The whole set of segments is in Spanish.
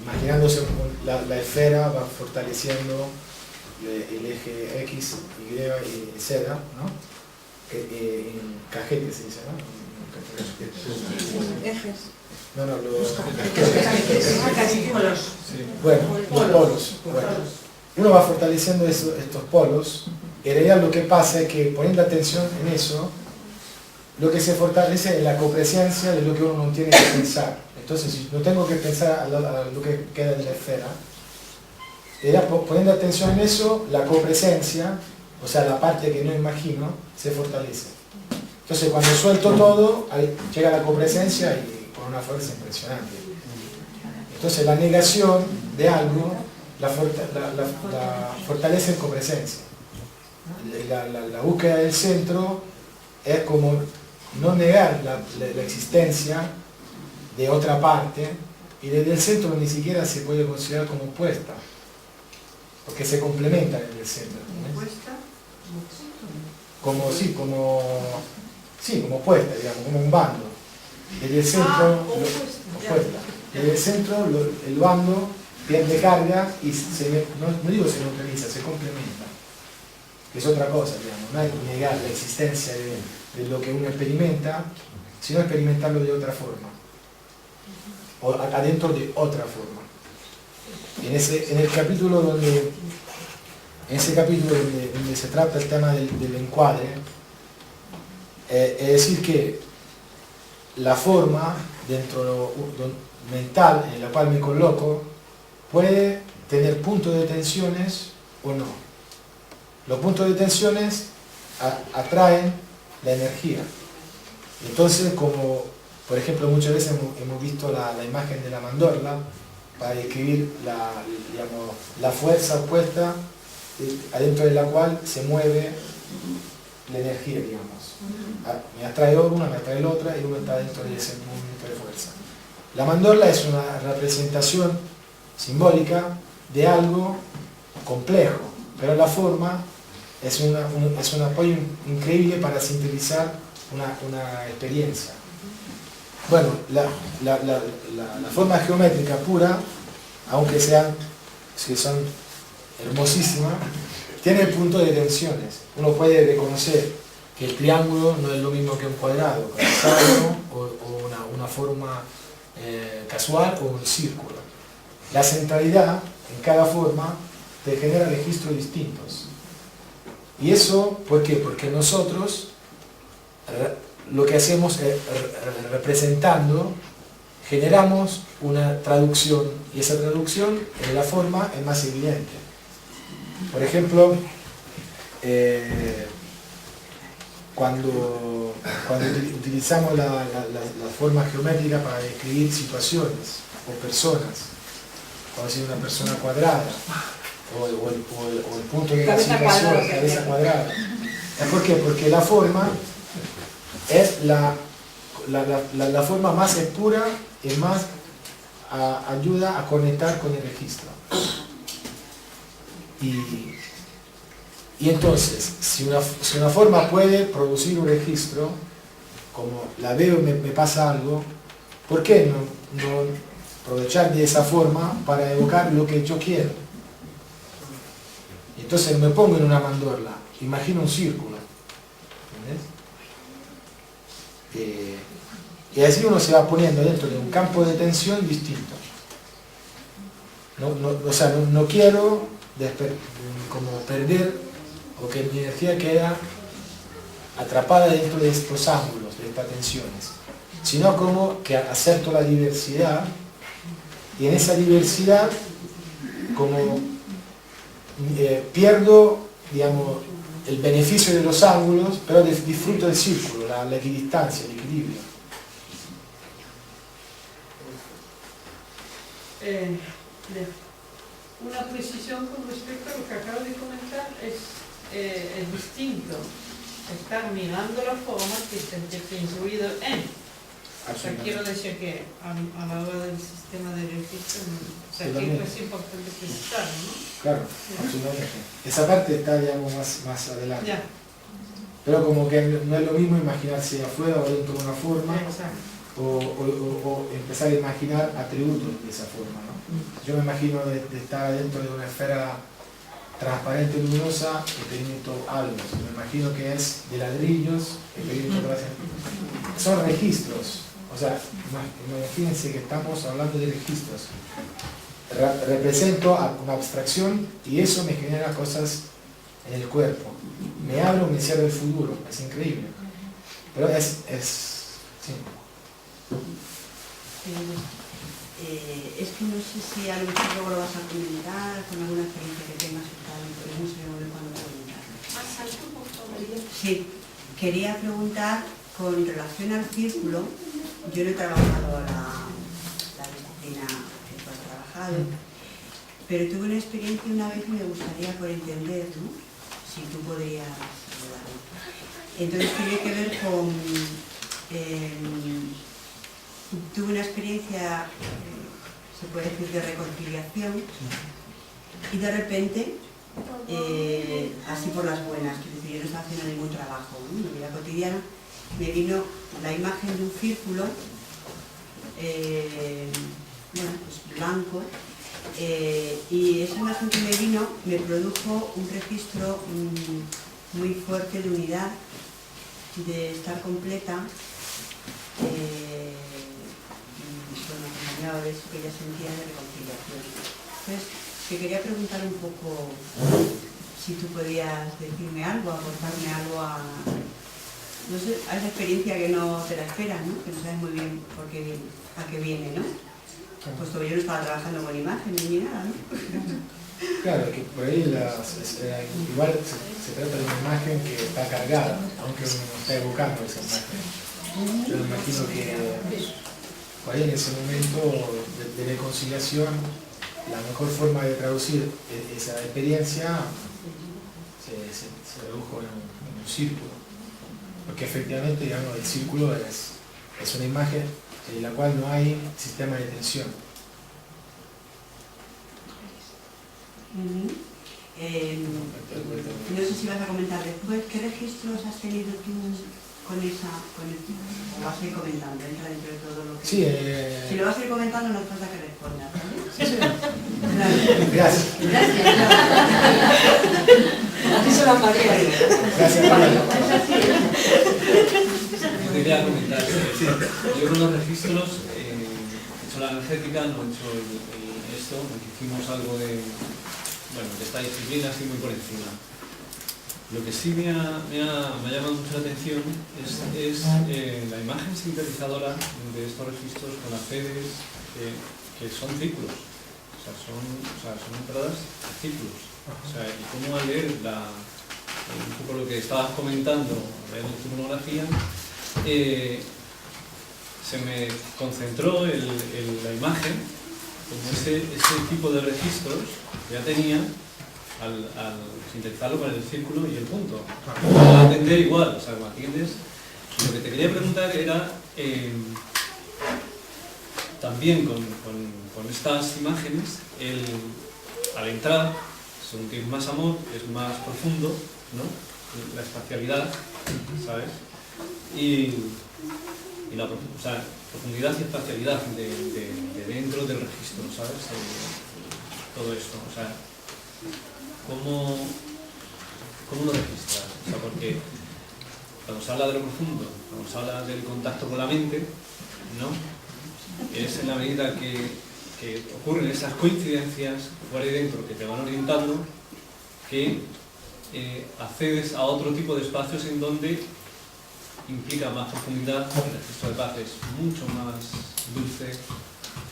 imaginándose la esfera va fortaleciendo el eje X, Y y Z, ¿no? En cajete se dice, ¿no? Ejes. No, los Polos. bueno, los polos. Bueno, uno va fortaleciendo estos polos, y en realidad lo que pasa es que poniendo atención en eso, lo que se fortalece es la copresencia de lo que uno no tiene que pensar. Entonces, si no tengo que pensar a lo que queda de la esfera, poniendo atención en eso, la copresencia, o sea, la parte que no imagino, se fortalece. Entonces, cuando suelto todo, ahí llega la copresencia y con una fuerza impresionante. Entonces, la negación de algo la fortalece en copresencia. La búsqueda del centro es como no negar la existencia de otra parte, y desde el centro ni siquiera se puede considerar como opuesta, porque se complementan en el centro. Como opuesta, digamos, como un bando. Desde el centro, opuesta. Desde el centro el bando pierde carga y no digo se neutraliza, se complementa. Que es otra cosa, digamos, no hay que negar la existencia de lo que uno experimenta, sino experimentarlo de otra forma, o adentro de otra forma. En el capítulo donde se trata el tema del encuadre, es decir que la forma dentro mental en la cual me coloco puede tener puntos de tensiones o no. Los puntos de tensiones atraen la energía. Entonces, como por ejemplo muchas veces hemos visto la imagen de la mandorla para describir la fuerza opuesta adentro de la cual se mueve la energía, digamos. Me atrae una, me atrae la otra, y uno está dentro de ese movimiento de fuerza. La mandorla es una representación simbólica de algo complejo, pero la forma es un apoyo increíble para sintetizar una experiencia. Bueno, la forma geométrica pura, aunque son hermosísimas, tiene puntos de tensiones. Uno puede reconocer que el triángulo no es lo mismo que un cuadrado, o una forma casual, o un círculo. La centralidad en cada forma te genera registros distintos. ¿Y eso por qué? Porque nosotros lo que hacemos es, representando, generamos una traducción, y esa traducción en la forma es más evidente. Por ejemplo, cuando utilizamos la forma geométrica para describir situaciones o personas, cuando decir una persona cuadrada, o el punto de clasificación, cabeza cuadrada. ¿Por qué? Porque la forma es la forma más pura y más ayuda a conectar con el registro. Y entonces, si una forma puede producir un registro, como la veo y me pasa algo, ¿por qué no aprovechar de esa forma para evocar lo que yo quiero? Y entonces me pongo en una mandorla, imagino un círculo, ¿entendés? Y así uno se va poniendo dentro de un campo de tensión distinto. O sea, no quiero como perder, o que mi energía queda atrapada dentro de estos ángulos, de estas tensiones, sino como que acepto la diversidad, y en esa diversidad como pierdo, digamos, el beneficio de los ángulos, pero disfruto del círculo, la equidistancia, el equilibrio. Una precisión con respecto a lo que acabo de comentar es distinto estar mirando la forma que sentirse influido en. O sea, quiero decir que a la hora del sistema de registro, o sea, que es importante precisar, ¿no? Claro, absolutamente. Esa parte está, digamos, más adelante. Ya. Pero como que no es lo mismo imaginarse afuera o dentro de una forma, Exacto. o empezar a imaginar atributos de esa forma, ¿no? Yo me imagino de estar dentro de una esfera transparente, luminosa, el perímetro algo. Me imagino que es de ladrillos, el perímetro que va a ser. Son registros. O sea, imagínense que estamos hablando de registros. Represento una abstracción y eso me genera cosas en el cuerpo. Me abre o me cierra el futuro. Es increíble. Pero sí. Es que no sé si a lo mejor luego lo vas a comentar con alguna experiencia que tengas y tal, pero no sé cuándo preguntarlo. Sí, quería preguntar con relación al círculo. Yo no he trabajado la disciplina que tú has trabajado, pero tuve una experiencia una vez y me gustaría por entender, ¿no? Si tú podrías ayudarme. Entonces tiene que ver con... tuve una experiencia, se puede decir, de reconciliación y de repente, así por las buenas, quiero decir, yo no estaba haciendo ningún trabajo, ¿no? En mi vida cotidiana, me vino la imagen de un círculo, bueno, pues blanco, y esa imagen que me vino me produjo un registro muy fuerte de unidad, de estar completa, acompañado de eso que ya sentía de reconciliación. Entonces, te quería preguntar un poco si tú podías decirme algo, aportarme algo a, no sé, a esa experiencia que no te la esperas, ¿no? Que no sabes muy bien por qué viene, a qué viene, ¿no? Puesto que yo no estaba trabajando con imágenes ni nada, ¿no? Claro, que por ahí igual se trata de una imagen que está cargada, aunque uno no está evocando esa imagen. Yo me imagino que por ahí en ese momento de reconciliación, la mejor forma de traducir esa experiencia se redujo en un círculo. Porque efectivamente, digamos, el círculo es una imagen en la cual no hay sistema de tensión. No sé si vas a comentar después, ¿qué registros has tenido tú con esa, o vas a ir comentando, entra dentro de todo lo que... Sí, si lo vas a ir comentando no hace falta que respondas, ¿vale? Sí. Gracias. Gracias. Aquí se la María. Gracias, María. Yo quería comentar, yo con los registros he hecho la energética, no he hecho esto, porque hicimos algo de esta disciplina así muy por encima. Lo que sí me ha llamado mucho la atención es la imagen sintetizadora de estos registros con las sedes que son círculos, o sea, son entradas a círculos. O sea, y cómo al leer un poco lo que estabas comentando, leyendo tu monografía, se me concentró la imagen como ese tipo de registros que ya tenía al sintetizarlo con el círculo y el punto. Para entender igual, o sea, ¿me entiendes? Y lo que te quería preguntar era, también con estas imágenes, al entrar, son que es más amor, es más profundo, ¿no? La espacialidad, ¿sabes? Y la profundidad y espacialidad de dentro del registro, ¿sabes? Todo esto, o sea, ¿cómo lo registras? O sea, porque cuando se habla de lo profundo, cuando se habla del contacto con la mente, ¿no? Es en la medida que ocurren esas coincidencias fuera y dentro que te van orientando, que accedes a otro tipo de espacios en donde implica más profundidad. El registro de paz es mucho más dulce,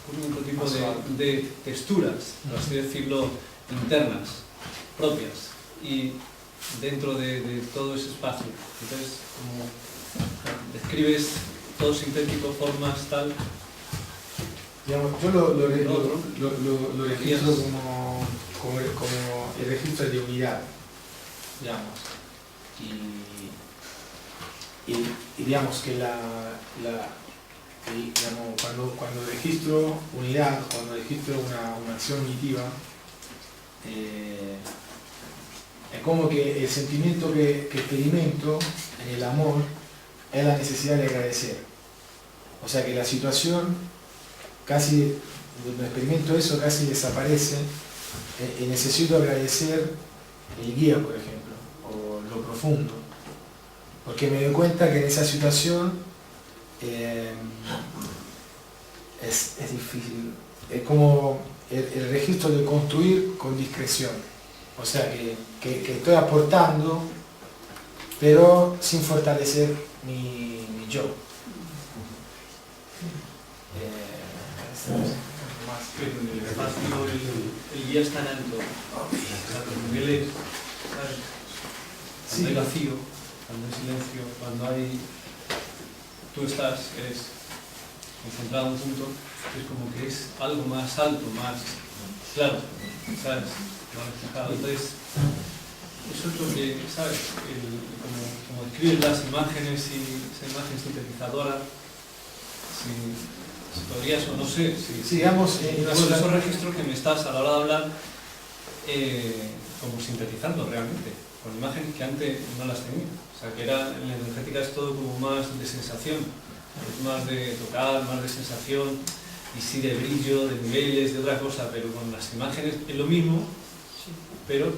con otro tipo de texturas, por así decirlo, internas, propias, y dentro de todo ese espacio. Entonces, como describes todo sintético, formas, tal. Digamos, yo lo registro como el registro de unidad, digamos. Y digamos que digamos, cuando registro unidad, cuando registro una acción unitiva, es como que el sentimiento que experimento en el amor es la necesidad de agradecer. O sea que la situación casi, cuando experimento eso, casi desaparece y necesito agradecer el guía, por ejemplo, o lo profundo, porque me doy cuenta que en esa situación es difícil, es como el registro de construir con discreción, o sea que estoy aportando, pero sin fortalecer mi yo. Pero en el espacio el guía está en alto, los niveles, ¿sabes? Cuando hay vacío, cuando hay silencio, cuando hay... tú eres concentrado en un punto, es como que es algo más alto, más claro, ¿sabes? Más reflejado. Entonces, eso es lo que, ¿sabes? Como escribir las imágenes y esa imagen sintetizadora, si podrías, o no sé, digamos, esos registros que me estás a la hora de hablar como sintetizando realmente, con imágenes que antes no las tenía. O sea, que era, en la energética es todo como más de sensación, es más de tocar, más de sensación, y sí de brillo, de niveles, de otra cosa, pero con las imágenes es lo mismo, pero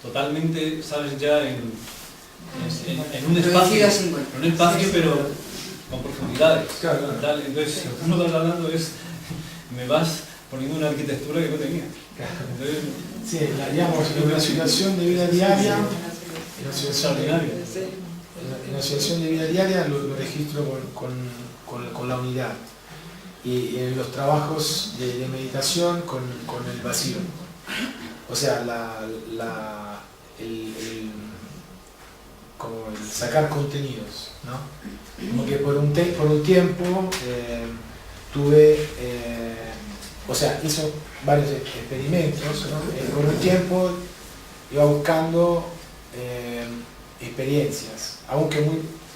totalmente, sabes, ya en un espacio, pero con profundidades. Claro. Tal. Entonces, lo que tú vas hablando es, me vas poniendo una arquitectura que no tenía. Entonces, sí, digamos, en una situación de vida diaria, en una situación de vida diaria lo registro con la unidad. Y en los trabajos de meditación con el vacío. O sea, como el sacar contenidos, ¿no? Como que por un tiempo tuve, o sea, hizo varios experimentos, ¿no? Por un tiempo iba buscando experiencias, aunque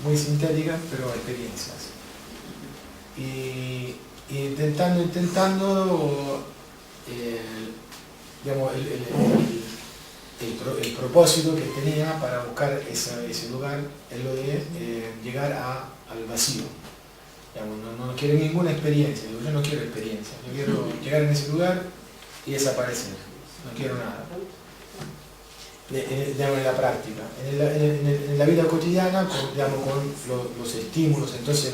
muy sintéticas, pero experiencias. Y intentando digamos, el propósito que tenía para buscar ese lugar es lo de llegar al vacío. Digamos, no quiero ninguna experiencia, yo no quiero experiencia, yo quiero llegar en ese lugar y desaparecer, no quiero nada. Digamos, en la práctica, en la vida cotidiana, con los estímulos, entonces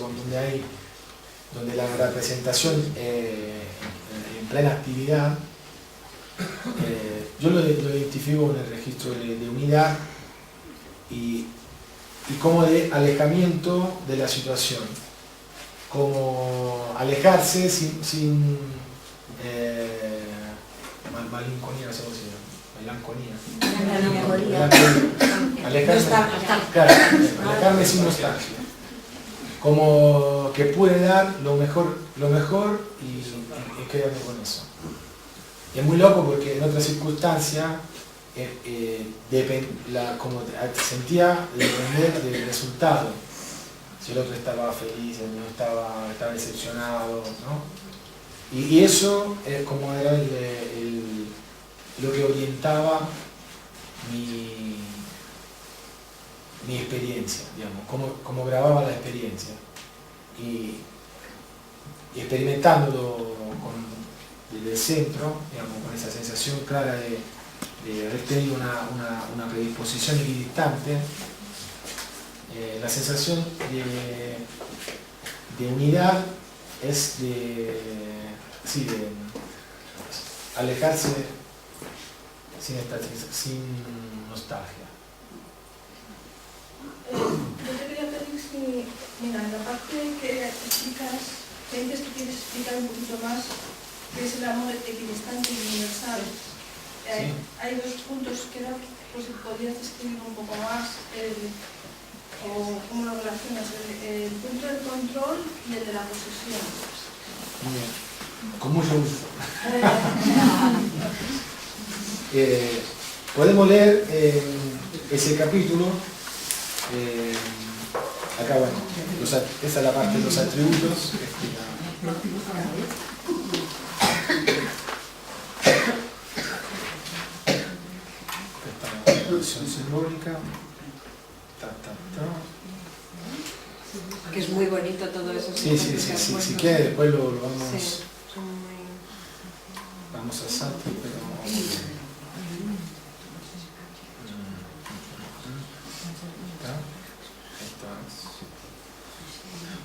donde la representación en plena actividad, yo lo identifico en el registro de unidad y como de alejamiento de la situación, como alejarse sin malinconía, no sé cómo se llama, melancolía, alejarme sin nostalgia, como que pude dar lo mejor y quedarme con eso. Y es muy loco porque en otras circunstancias como sentía depender del resultado. Si el otro estaba feliz, el mío estaba decepcionado, ¿no? Y eso como era lo que orientaba mi experiencia, digamos, como grababa la experiencia. Y experimentándolo desde el centro, digamos, con esa sensación clara de haber tenido una predisposición equidistante, la sensación de unidad es de alejarse sin nostalgia. Yo te quería pedir si, mira, en la parte que explicas, que dices que quieres explicar un poquito más qué es el amor equidistante y universal. Sí. Hay dos puntos que pues, podrías describir un poco más o cómo lo relacionas, el punto del control y el de la posesión. Muy bien. Con mucho gusto. Podemos leer ese capítulo. Acá, bueno, esa es la parte de los atributos. Esta es la posición simbólica. Que es muy bonito. bonito todo eso. Sí, si quiere después lo vamos, Sí, son muy... vamos a salto, pero...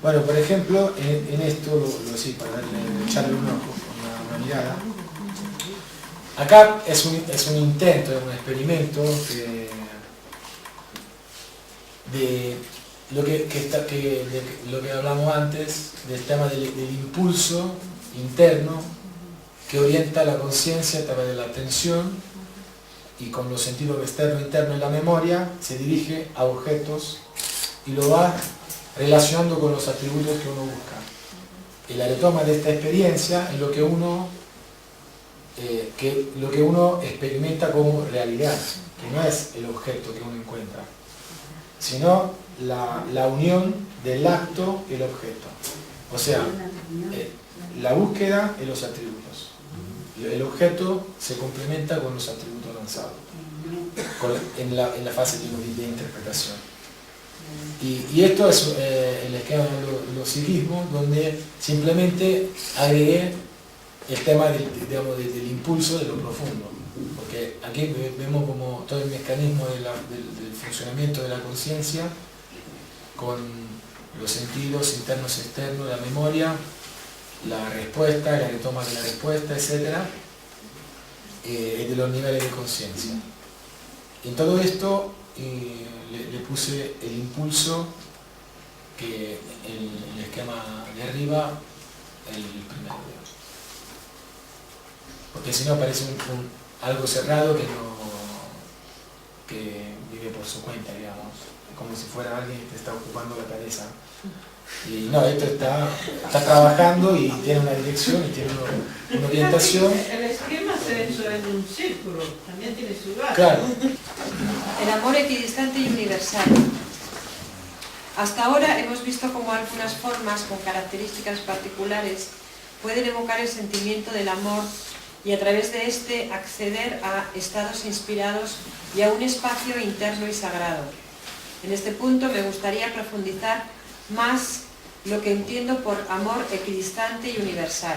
Bueno, por ejemplo, en esto, lo sí, para echarle una mirada. Acá es un intento, es un experimento de lo que hablamos antes, del tema del impulso interno que orienta la conciencia a través de la atención y con los sentidos externo e interno en la memoria se dirige a objetos y lo va relacionando con los atributos que uno busca. Y la retoma de esta experiencia es lo que uno experimenta como realidad, que no es el objeto que uno encuentra, sino la unión del acto y el objeto. O sea, la búsqueda y los atributos. El objeto se complementa con los atributos lanzados en la fase de interpretación. Y esto es el esquema de los psiquismos, donde simplemente agregué el tema del impulso de lo profundo, porque aquí vemos como todo el mecanismo del funcionamiento de la conciencia con los sentidos internos y externos, la memoria, la respuesta, la retoma de la respuesta, etc. Y de los niveles de conciencia. Y en todo esto le puse el impulso que el esquema de arriba, el primero. Porque si no parece algo cerrado que vive por su cuenta, digamos, como si fuera alguien que te está ocupando la cabeza. Y no, esto está trabajando y tiene una dirección y tiene una orientación. El esquema se hizo en un círculo, también tiene su base. Claro. El amor equidistante y universal. Hasta ahora hemos visto cómo algunas formas con características particulares pueden evocar el sentimiento del amor y a través de este acceder a estados inspirados y a un espacio interno y sagrado. En este punto me gustaría profundizar más lo que entiendo por amor equidistante y universal.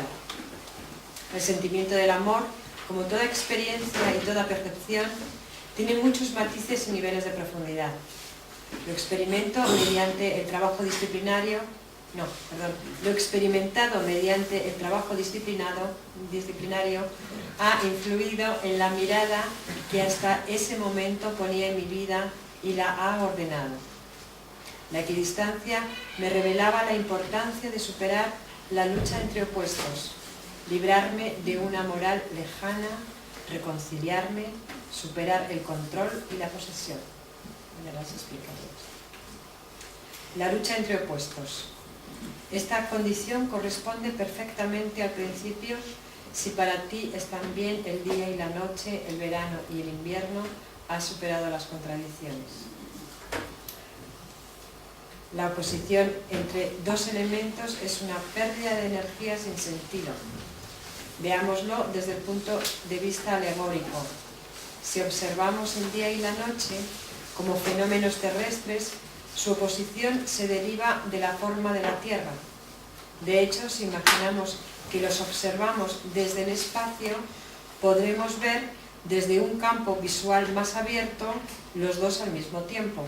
El sentimiento del amor, como toda experiencia y toda percepción, tiene muchos matices y niveles de profundidad. Lo experimentado mediante el trabajo disciplinario ha influido en la mirada que hasta ese momento ponía en mi vida y la ha ordenado. La equidistancia me revelaba la importancia de superar la lucha entre opuestos, librarme de una moral lejana, reconciliarme, superar el control y la posesión. Me las explicaré. La lucha entre opuestos. Esta condición corresponde perfectamente al principio si para ti están bien el día y la noche, el verano y el invierno, has superado las contradicciones. La oposición entre dos elementos es una pérdida de energía sin sentido. Veámoslo desde el punto de vista alegórico. Si observamos el día y la noche como fenómenos terrestres, su oposición se deriva de la forma de la Tierra. De hecho, si imaginamos que los observamos desde el espacio, podremos ver desde un campo visual más abierto los dos al mismo tiempo.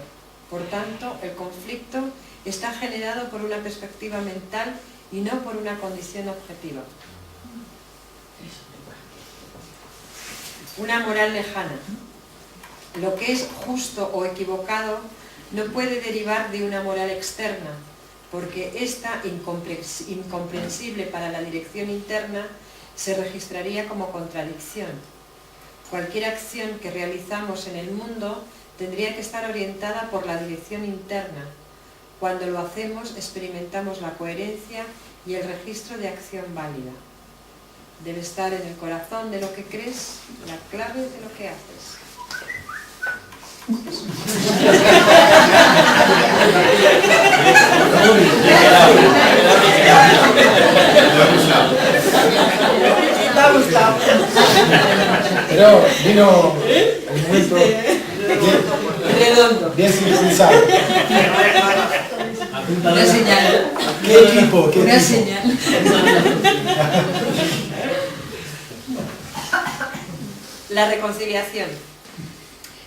Por tanto, el conflicto está generado por una perspectiva mental y no por una condición objetiva. Una moral lejana. Lo que es justo o equivocado no puede derivar de una moral externa, porque esta, incomprensible para la dirección interna, se registraría como contradicción. Cualquier acción que realizamos en el mundo tendría que estar orientada por la dirección interna. Cuando lo hacemos, experimentamos la coherencia y el registro de acción válida. Debe estar en el corazón de lo que crees, la clave de lo que haces. Pero vino el momento bien sintetizado. Una señal. ¿Qué equipo? ¿Qué Una equipo? señal. La reconciliación.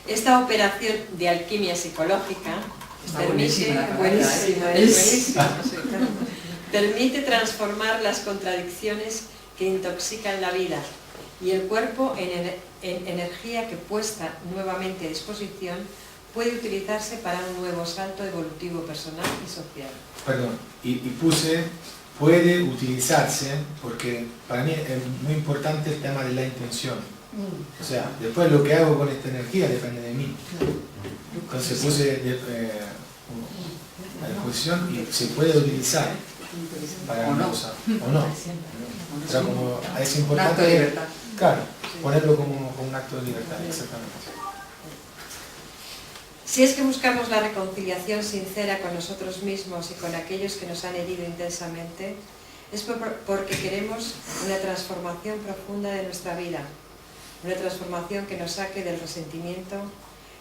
Esta operación de alquimia psicológica permite transformar las contradicciones que intoxican la vida y el cuerpo en energía que, puesta nuevamente a disposición, puede utilizarse para un nuevo salto evolutivo personal y social. Perdón, y puse puede utilizarse porque para mí es muy importante el tema de la intención. O sea, después lo que hago con esta energía depende de mí. Entonces puse a disposición y se puede utilizar para una cosa o no. O sea, como es importante, Un acto de libertad. Claro, ponerlo como un acto de libertad, exactamente. Si es que buscamos la reconciliación sincera con nosotros mismos y con aquellos que nos han herido intensamente, es porque queremos una transformación profunda de nuestra vida, una transformación que nos saque del resentimiento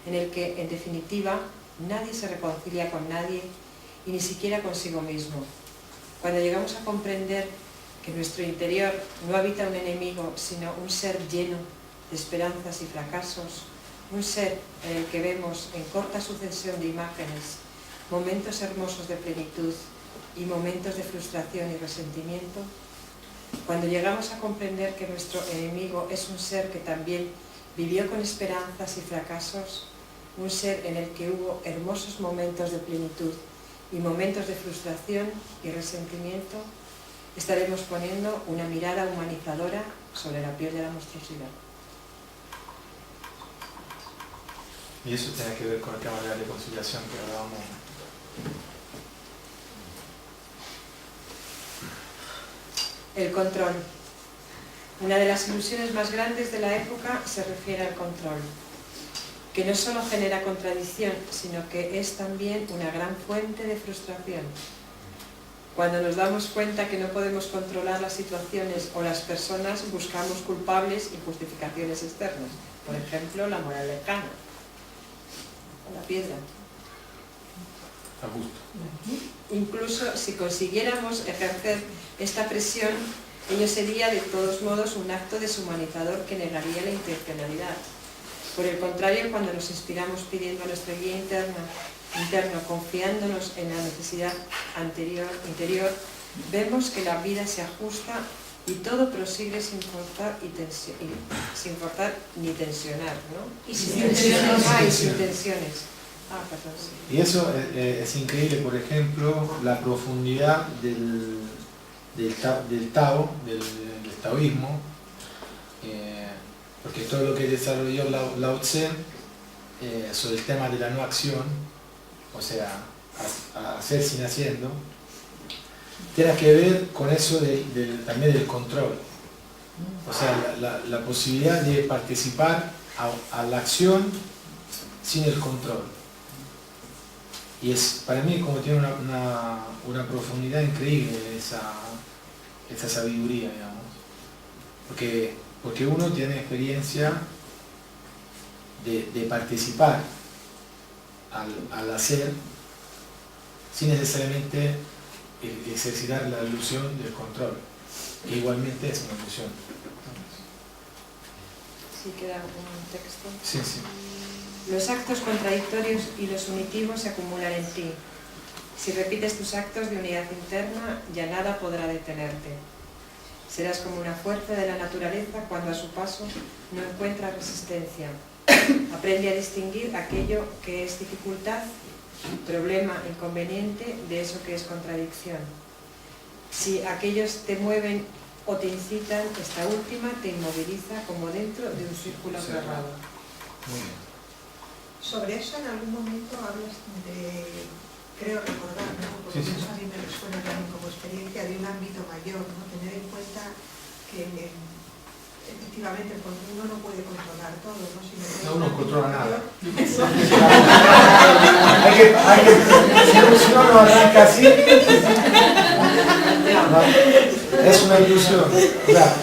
en el que, en definitiva, nadie se reconcilia con nadie y ni siquiera consigo mismo. Cuando llegamos a comprender que en nuestro interior no habita un enemigo, sino un ser lleno de esperanzas y fracasos, un ser en el que vemos en corta sucesión de imágenes momentos hermosos de plenitud y momentos de frustración y resentimiento, cuando llegamos a comprender que nuestro enemigo es un ser que también vivió con esperanzas y fracasos, un ser en el que hubo hermosos momentos de plenitud y momentos de frustración y resentimiento, estaremos poniendo una mirada humanizadora sobre la piel de la monstruosidad. Y eso tiene que ver con el tema de la reconciliación que hablábamos. El control. Una de las ilusiones más grandes de la época se refiere al control, que no solo genera contradicción, sino que es también una gran fuente de frustración. Cuando nos damos cuenta que no podemos controlar las situaciones o las personas, buscamos culpables y justificaciones externas. Por ejemplo, la moral lejana, o la piedra. A gusto. Incluso si consiguiéramos ejercer esta presión, ello sería de todos modos un acto deshumanizador que negaría la intencionalidad. Por el contrario, cuando nos inspiramos pidiendo a nuestra guía interno, confiándonos en la necesidad interior, vemos que la vida se ajusta y todo prosigue sin forzar ni tensionar, ¿no? Y sin tensiones. Y sin tensiones. Perdón, sí. Y eso es increíble, por ejemplo, la profundidad del taoísmo, porque todo lo que desarrolló Lao Tse sobre el tema de la no acción, o sea, hacer sin haciendo, tiene que ver con eso también del control. O sea, la posibilidad de participar a la acción sin el control. Y es, para mí, como tiene una profundidad increíble esa sabiduría, digamos. Porque uno tiene experiencia de participar al hacer sin necesariamente ejercitar la ilusión del control, que igualmente es una ilusión. Sí, queda un texto. Sí, sí. Los actos contradictorios y los unitivos se acumulan en ti. Si repites tus actos de unidad interna, ya nada podrá detenerte. Serás como una fuerza de la naturaleza cuando a su paso no encuentra resistencia. Aprende a distinguir aquello que es dificultad, problema, inconveniente, de eso que es contradicción. Si aquellos te mueven o te incitan, esta última te inmoviliza como dentro de un círculo cerrado. Muy bien. Sobre eso en algún momento hablas de, creo recordar, ¿no? Porque Sí. eso a mí me resuena también como experiencia de un ámbito mayor, ¿no? Tener en cuenta que efectivamente uno no puede controlar todo, ¿no? Sino que No, uno no controla nada. Eso. hay que, si uno arranca así, Es una ilusión. O sea,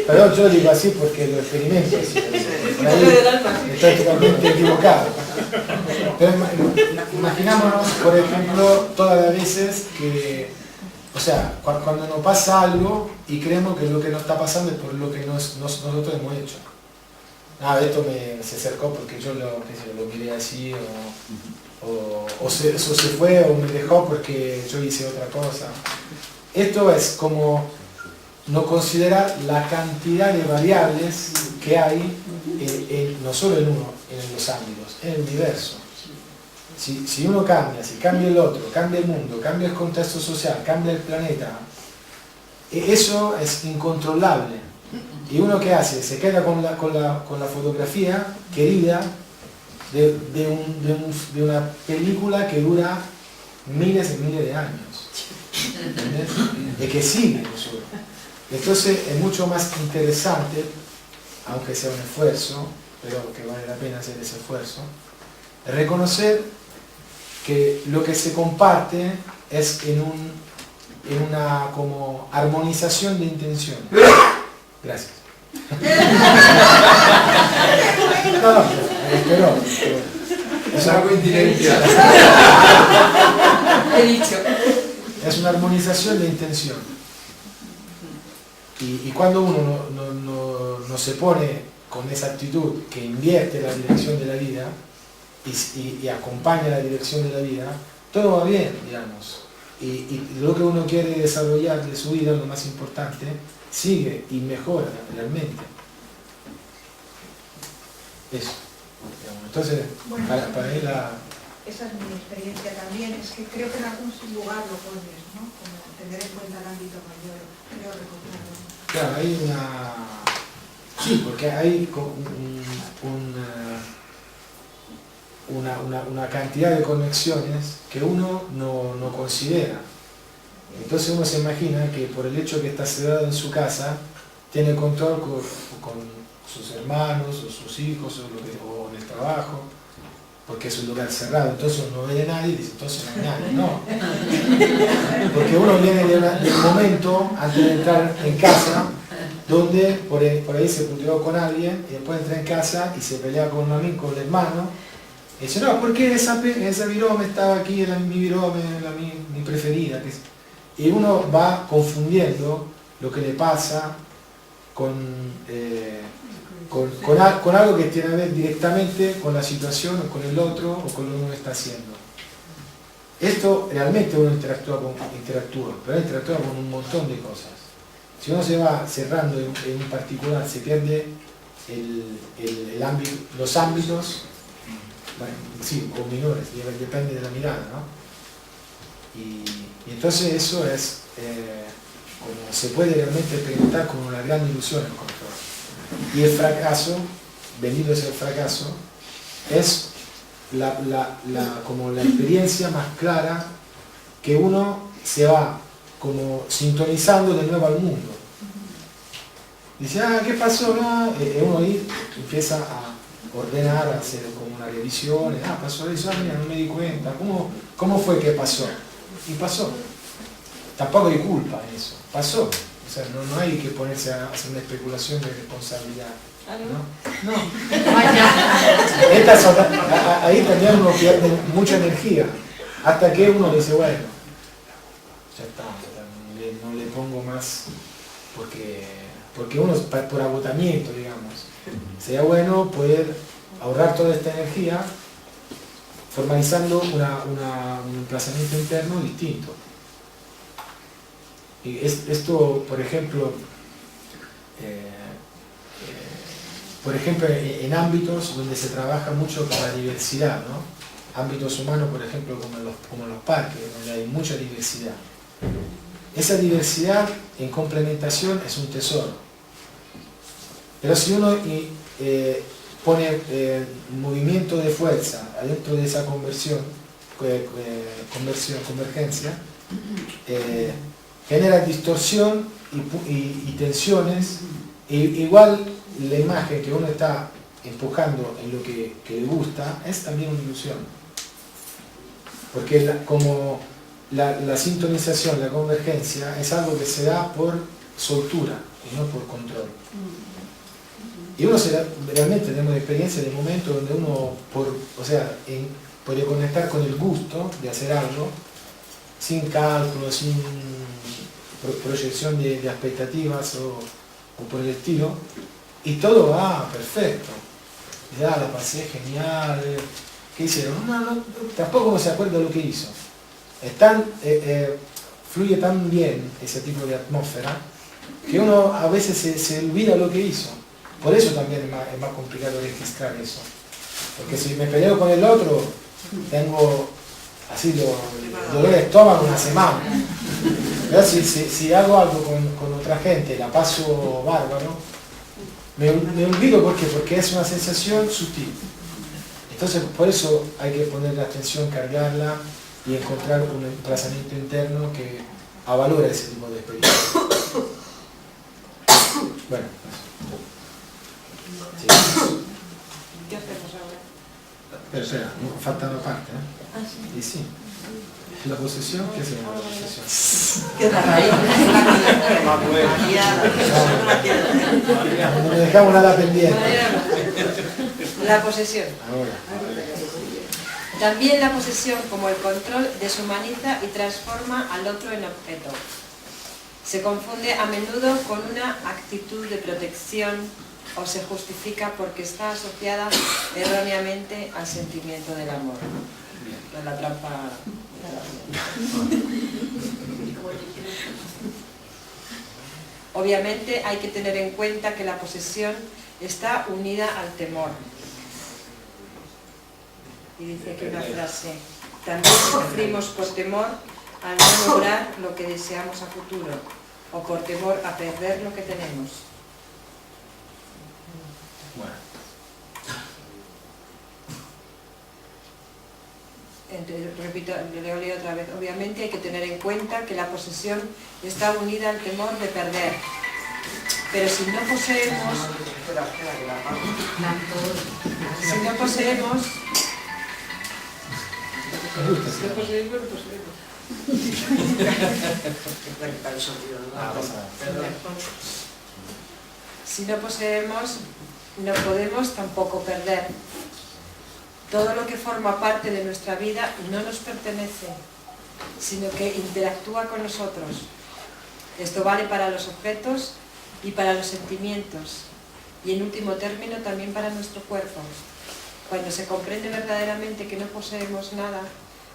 perdón, yo digo así porque lo experimento. Así, por ahí estoy totalmente equivocado. Pero imaginámonos, por ejemplo, todas las veces que, o sea, cuando nos pasa algo y creemos que lo que nos está pasando es por lo que nosotros hemos hecho. Esto se acercó porque yo lo miré así, o se fue o me dejó porque yo hice otra cosa. Esto es como no considerar la cantidad de variables que hay, no solo en los ámbitos, en el universo. Si uno cambia, si cambia el otro, cambia el mundo, cambia el contexto social, cambia el planeta, eso es incontrolable. Y uno ¿qué hace? Se queda con la fotografía querida de una película que dura miles y miles de años. ¿Entendés? Y que sigue nosotros. Entonces es mucho más interesante, aunque sea un esfuerzo, pero que vale la pena hacer ese esfuerzo, reconocer que lo que se comparte es en una como armonización de intenciones. Gracias. No, pero es una coincidencia. He dicho. Es una armonización de intención. Y cuando uno no se pone con esa actitud que invierte la dirección de la vida y acompaña la dirección de la vida, todo va bien, digamos. Y lo que uno quiere desarrollar de su vida, lo más importante, sigue y mejora realmente. Eso. Entonces, bueno, para él esa es mi experiencia también, es que creo que en algún lugar lo pones, ¿no? Como tener en cuenta el ámbito mayor, creo recordarlo. Claro, hay una... Sí, porque hay una cantidad de conexiones que uno no considera. Entonces uno se imagina que por el hecho que está cerrado en su casa, tiene control con sus hermanos, o sus hijos, o en el trabajo, porque es un lugar cerrado, entonces uno no ve a nadie y dice, entonces no hay nadie, no. Porque uno viene de un momento, antes de entrar en casa, donde por ahí se puteó con alguien, y después entra en casa y se pelea con un amigo, con el hermano, y dice, no, ¿por qué esa virome estaba aquí, era mi virome, mi preferida? Y uno va confundiendo lo que le pasa con algo que tiene que ver directamente con la situación, o con el otro, o con lo que uno está haciendo. Esto realmente uno interactúa, pero interactúa con un montón de cosas. Si uno se va cerrando en un particular, se pierde los ámbitos, bueno, sí, o menores, depende de la mirada, ¿no? Y entonces eso es, como se puede realmente experimentar como una gran ilusión el control. Y el fracaso, venido a ser el fracaso, es como la experiencia más clara que uno se va como sintonizando de nuevo al mundo. Dice, ¿qué pasó? No, uno ahí empieza a ordenar, a hacer como una revisión, pasó eso, mira, no me di cuenta, ¿cómo fue que pasó? Y pasó. Tampoco hay culpa en eso, pasó. O sea, no hay que ponerse a hacer una especulación de responsabilidad. No. Ahí también uno pierde mucha energía, hasta que uno dice, bueno, ya está, no le pongo más, porque uno, por agotamiento, digamos, sería bueno poder ahorrar toda esta energía formalizando un emplazamiento interno distinto. Y esto, por ejemplo, en ámbitos donde se trabaja mucho con la diversidad, ¿no? Ámbitos humanos, por ejemplo, como los parques, donde hay mucha diversidad. Esa diversidad en complementación es un tesoro. Pero si uno pone movimiento de fuerza adentro de esa convergencia, genera distorsión y tensiones, e igual la imagen que uno está empujando en lo que le gusta es también una ilusión. Porque como la sintonización, la convergencia, es algo que se da por soltura y no por control. Y uno realmente tenemos experiencia de momentos donde uno, puede conectar con el gusto de hacer algo, sin cálculo, sin proyección de expectativas o por el estilo, y todo va perfecto. Ya la pasé genial. ¿Qué hicieron? No, tampoco uno se acuerda de lo que hizo. Fluye tan bien ese tipo de atmósfera que uno a veces se olvida lo que hizo. Por eso también es más complicado registrar eso. Porque si me peleo con el otro, tengo así dolor de estómago una semana. Pero si hago algo con otra gente, la paso bárbaro, me olvido porque es una sensación sutil. Entonces por eso hay que poner la atención, cargarla y encontrar un emplazamiento interno que avalora ese tipo de experiencia. Bueno, sí. ¿Qué hacemos ahora? Pero espera, falta una parte, ¿eh? Ah, sí. Y sí. La posesión, ¿qué se llama la posesión? ¿Qué es la raíz? No me dejamos nada pendiente. La posesión. Ahora. También la posesión, como el control, deshumaniza y transforma al otro en objeto. Se confunde a menudo con una actitud de protección o se justifica porque está asociada erróneamente al sentimiento del amor. De la trampa. Obviamente hay que tener en cuenta que la posesión está unida al temor. Y dice aquí una frase: también sufrimos por temor a no lograr lo que deseamos a futuro o por temor a perder lo que tenemos. Bueno. Entonces, repito, leo otra vez. Obviamente hay que tener en cuenta que la posesión está unida al temor de perder. Pero si no poseemos, no podemos tampoco perder. Todo lo que forma parte de nuestra vida no nos pertenece, sino que interactúa con nosotros. Esto vale para los objetos y para los sentimientos, y en último término también para nuestro cuerpo. Cuando se comprende verdaderamente que no poseemos nada,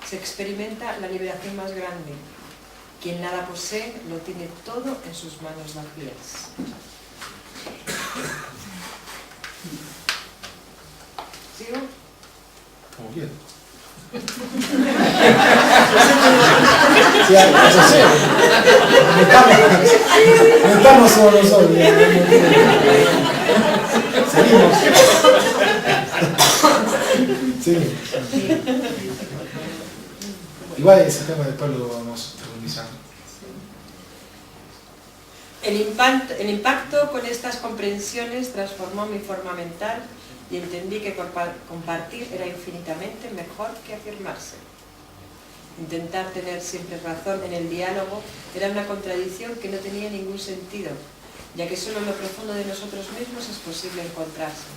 se experimenta la liberación más grande. Quien nada posee, lo tiene todo en sus manos vacías. ¿Sigo? Como quieras. Sí, eso sí. No estamos solo nosotros. Seguimos. Sí. Igual ese tema después lo vamos profundizando. El impacto con estas comprensiones transformó mi forma mental y entendí que compartir era infinitamente mejor que afirmarse. Intentar tener siempre razón en el diálogo era una contradicción que no tenía ningún sentido, ya que solo en lo profundo de nosotros mismos es posible encontrarse.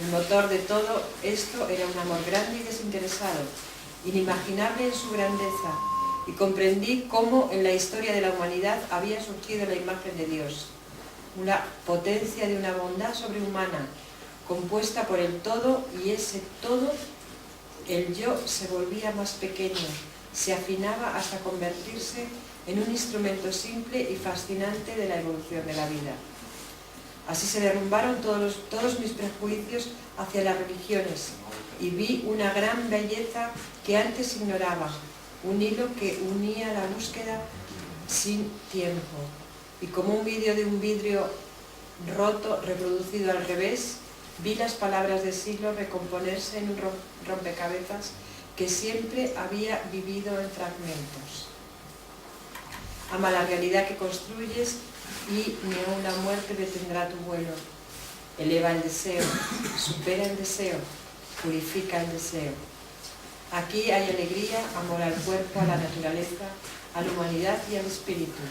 El motor de todo esto era un amor grande y desinteresado, inimaginable en su grandeza, y comprendí cómo en la historia de la humanidad había surgido la imagen de Dios, una potencia de una bondad sobrehumana, compuesta por el todo, y ese todo, el yo, se volvía más pequeño, se afinaba hasta convertirse en un instrumento simple y fascinante de la evolución de la vida. Así se derrumbaron todos mis prejuicios hacia las religiones y vi una gran belleza que antes ignoraba, un hilo que unía la búsqueda sin tiempo. Y como un vídeo de un vidrio roto, reproducido al revés, vi las palabras de siglos recomponerse en un rompecabezas que siempre había vivido en fragmentos. Ama la realidad que construyes y ni a una muerte detendrá tu vuelo. Eleva el deseo, supera el deseo, purifica el deseo. Aquí hay alegría, amor al cuerpo, a la naturaleza, a la humanidad y al espíritu.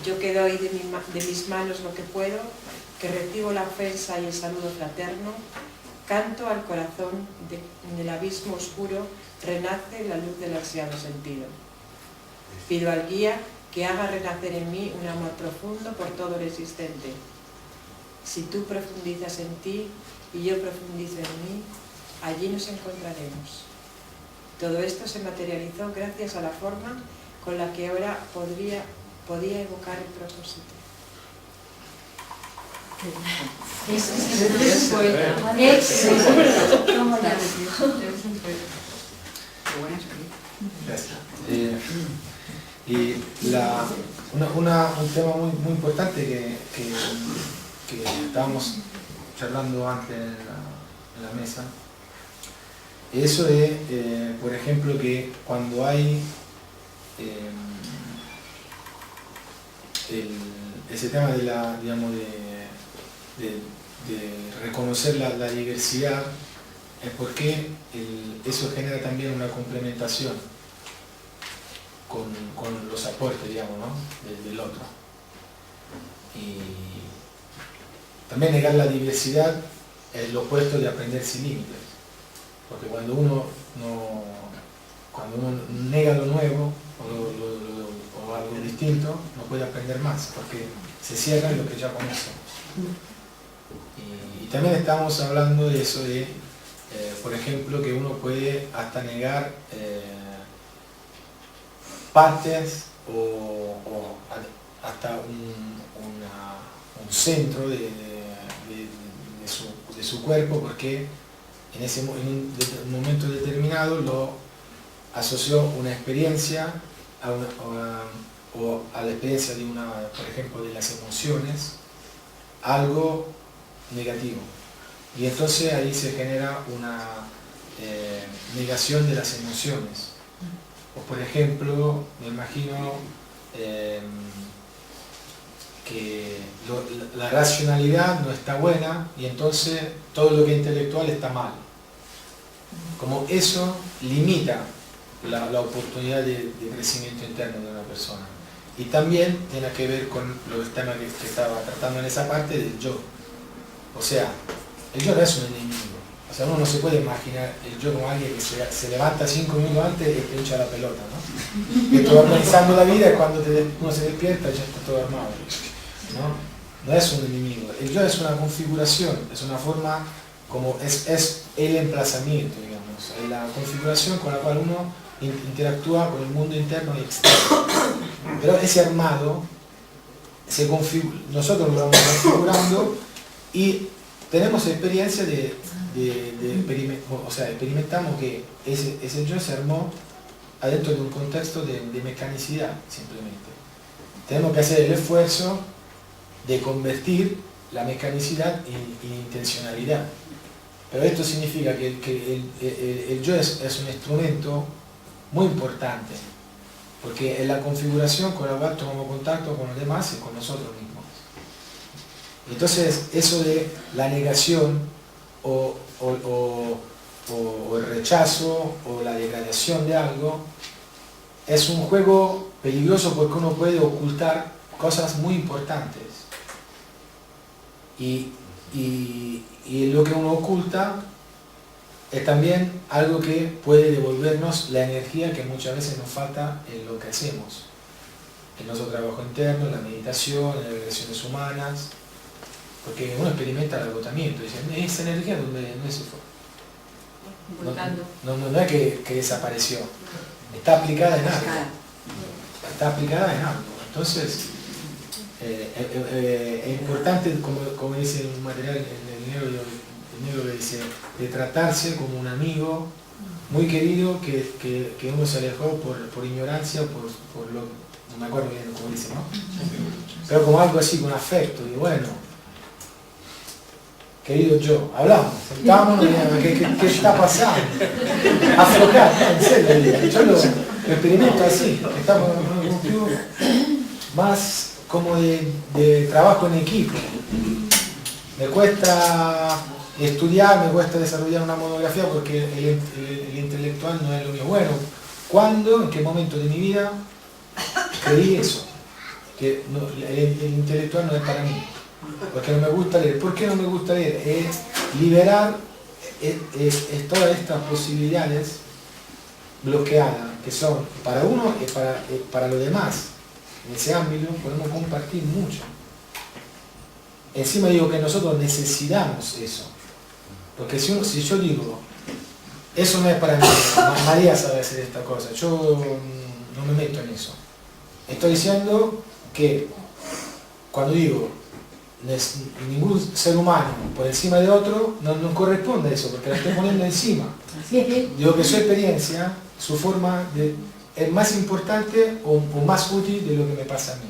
yo que doy de mis manos lo que puedo, que recibo la ofensa y el saludo fraterno, canto al corazón en el abismo oscuro, renace la luz del ansiado sentido. Pido al guía que haga renacer en mí un amor profundo por todo lo existente. Si tú profundizas en ti y yo profundizo en mí, allí nos encontraremos. Todo esto se materializó gracias a la forma con la que ahora podía evocar el propósito. Es un poeta. Gracias. Y un tema muy importante que estábamos charlando antes en la mesa, eso es, por ejemplo, que cuando hay ese tema de de reconocer la diversidad, es porque eso genera también una complementación con los aportes, digamos, ¿no? del otro. Y también negar la diversidad es lo opuesto de aprender sin límites, porque cuando uno nega lo nuevo o algo distinto, no puede aprender más, porque se cierra en lo que ya conoce. Y también estamos hablando de eso de, por ejemplo, que uno puede hasta negar partes o hasta un centro de su cuerpo, porque en un momento determinado lo asoció una experiencia o a la experiencia de por ejemplo, de las emociones, algo negativo. Y entonces ahí se genera una negación de las emociones. O por ejemplo, me imagino que la racionalidad no está buena y entonces todo lo que es intelectual está mal. Como eso limita la oportunidad de crecimiento interno de una persona. Y también tiene que ver con los temas que estaba tratando en esa parte del yo. O sea, el yo no es un enemigo. O sea, uno no se puede imaginar el yo como alguien que se levanta 5 minutos antes y te echa la pelota, ¿no? Que tú organizando la vida y cuando uno se despierta ya está todo armado, ¿no? No es un enemigo. El yo es una configuración, es una forma como es el emplazamiento, digamos, es la configuración con la cual uno interactúa con el mundo interno y externo. Pero ese armado nosotros lo vamos configurando y tenemos experiencia experimentamos que ese yo se armó adentro de un contexto de mecanicidad, simplemente. Tenemos que hacer el esfuerzo de convertir la mecanicidad en intencionalidad. Pero esto significa que el yo es un instrumento muy importante, porque es la configuración con la cual tomamos contacto con los demás y con nosotros mismos. Entonces, eso de la negación o el rechazo o la degradación de algo es un juego peligroso porque uno puede ocultar cosas muy importantes. Y lo que uno oculta es también algo que puede devolvernos la energía que muchas veces nos falta en lo que hacemos, en nuestro trabajo interno, en la meditación, en las relaciones humanas, porque uno experimenta el agotamiento, dice, esa energía donde no se fue. No es que desapareció, está aplicada en algo. Está aplicada en algo. Entonces, es importante, como dice un material en el libro dice, de tratarse como un amigo muy querido que uno se alejó por ignorancia, por lo, no me acuerdo bien cómo dice, ¿no? Pero como algo así, con afecto, y bueno, querido yo, hablamos, sentámonos y ¿qué está pasando? Aflojar, ¿no? En serio, yo lo experimento así, estamos en un club más como de trabajo en equipo. Me cuesta estudiar, me cuesta desarrollar una monografía porque el intelectual no es lo mío. Bueno, ¿cuándo, en qué momento de mi vida creí eso? que el intelectual no es para mí, porque no me gusta leer. ¿Por qué no me gusta leer? Es liberar todas estas posibilidades bloqueadas, que son para uno y para los demás. En ese ámbito podemos compartir mucho. Encima digo que nosotros necesitamos eso, porque si yo digo, eso no es para mí, María sabe hacer esta cosa, yo no me meto en eso. Estoy diciendo que cuando digo ningún ser humano por encima de otro, no corresponde a eso, porque la estoy poniendo encima. Digo que su experiencia, su forma es más importante o más útil de lo que me pasa a mí.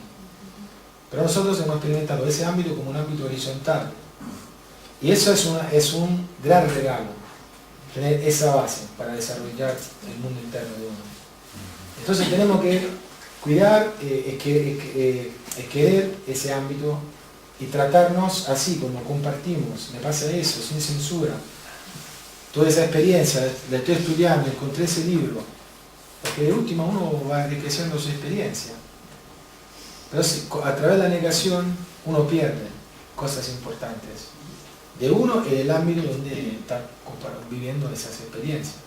Pero nosotros hemos experimentado ese ámbito como un ámbito horizontal. Y eso es un gran regalo, tener esa base para desarrollar el mundo interno de uno. Entonces tenemos que cuidar, querer ese ámbito y tratarnos así como compartimos. Me pasa eso, sin censura. Toda esa experiencia, la estoy estudiando, encontré ese libro. Porque de última uno va enriqueciendo su experiencia. Pero a través de la negación uno pierde cosas importantes de uno y del ámbito donde está viviendo esas experiencias.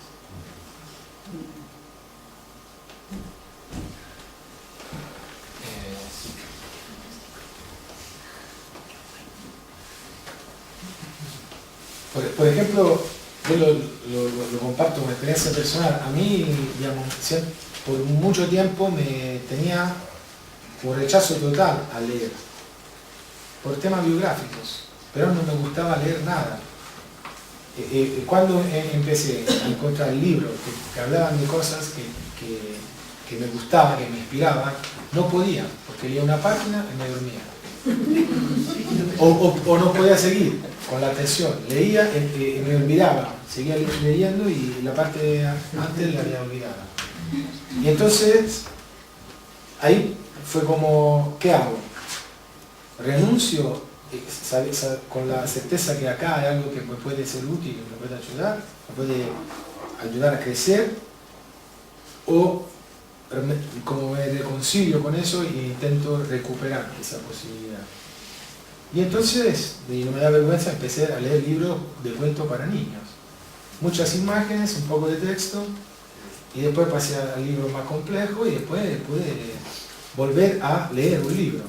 Por ejemplo, yo lo comparto como experiencia personal. A mí, digamos, por mucho tiempo me tenía un rechazo total a leer, por temas biográficos, pero no me gustaba leer nada. Cuando empecé a encontrar libros que hablaban de cosas que me gustaban, que me inspiraban, no podía, porque leía una página y me dormía. O no podía seguir con la atención, leía y me olvidaba, seguía leyendo y la parte antes la había olvidado. Y entonces, ahí fue como, ¿qué hago? ¿Renuncio con la certeza que acá hay algo que me puede ser útil, me puede ayudar a crecer? ¿O como me reconcilio con eso e intento recuperar esa posibilidad? Y entonces, y no me da vergüenza, empecé a leer libros de cuentos para niños. Muchas imágenes, un poco de texto, y después pasé al libro más complejo y después pude volver a leer un libro.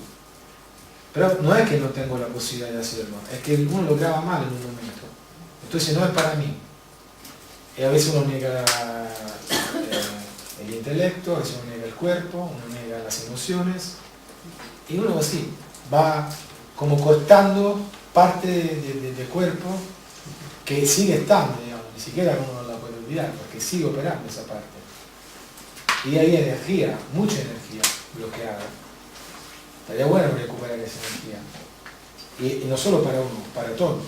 Pero no es que no tengo la posibilidad de hacerlo, es que uno lo graba mal en un momento. Entonces no es para mí. Y a veces uno niega el intelecto, a veces uno niega el cuerpo, uno niega las emociones, y uno así va como cortando parte de cuerpo que sigue estando, digamos, ni siquiera uno la puede olvidar, porque sigue operando esa parte. Y hay energía, mucha energía bloqueada. Estaría bueno recuperar esa energía. Y no solo para uno, para todos.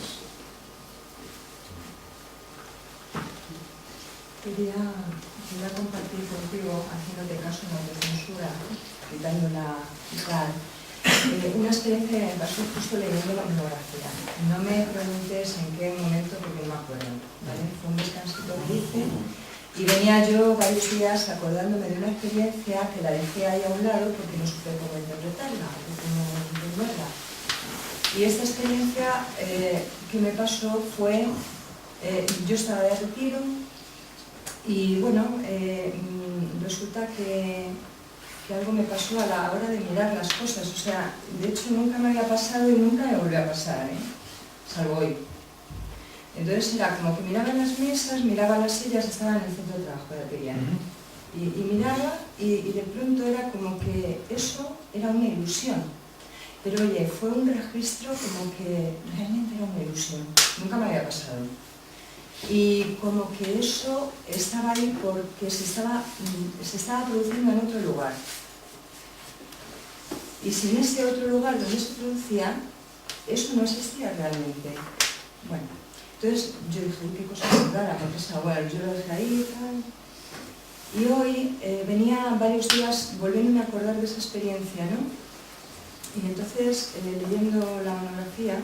Quería compartir contigo, haciéndote caso en la autocensura, quitando la tal, una experiencia que me pasó justo leyendo la monografía. No me preguntes en qué momento porque no me acuerdo, ¿vale? Fue un descansito que hice y venía yo varios días acordándome de una experiencia que la dejé ahí a un lado porque no supe cómo interpretarla o cómo entenderla. Y esta experiencia que me pasó fue, yo estaba de retiro y bueno, resulta que algo me pasó a la hora de mirar las cosas. O sea, de hecho nunca me había pasado y nunca me volvió a pasar, salvo hoy. Entonces era como que miraba las mesas, miraba las sillas, estaba en el centro de trabajo de Alquería. Y miraba y de pronto era como que eso era una ilusión. Pero oye, fue un registro como que realmente era una ilusión. Nunca me había pasado. Y como que eso estaba ahí porque se estaba produciendo en otro lugar. Y si en ese otro lugar donde se producía, eso no existía realmente. Bueno, entonces yo dije, uy, qué cosa tan rara, porque esa, bueno, yo lo dejé ahí y tal. Y hoy venía varios días volviéndome a acordar de esa experiencia, ¿no? Y entonces, leyendo la monografía,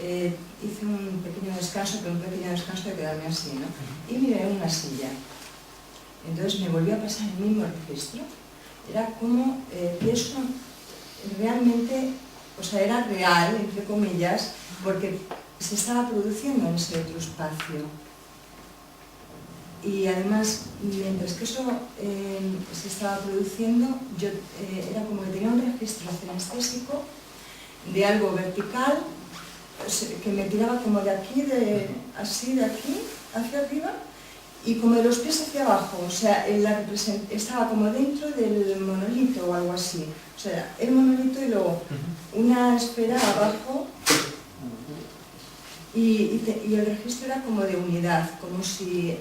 hice un pequeño descanso, pero un pequeño descanso de quedarme así, ¿no? Y miré una silla. Entonces me volvió a pasar el mismo registro. Era como que eso realmente, o sea, era real, entre comillas, porque se estaba produciendo en ese otro espacio. Y además, mientras que eso se estaba produciendo, yo era como que tenía un registro cinestésico de algo vertical, que me tiraba como de aquí, así de aquí, hacia arriba, y como de los pies hacia abajo, o sea, estaba como dentro del monolito o algo así. O sea, el monolito y luego una esfera abajo, y el registro era como de unidad, como si...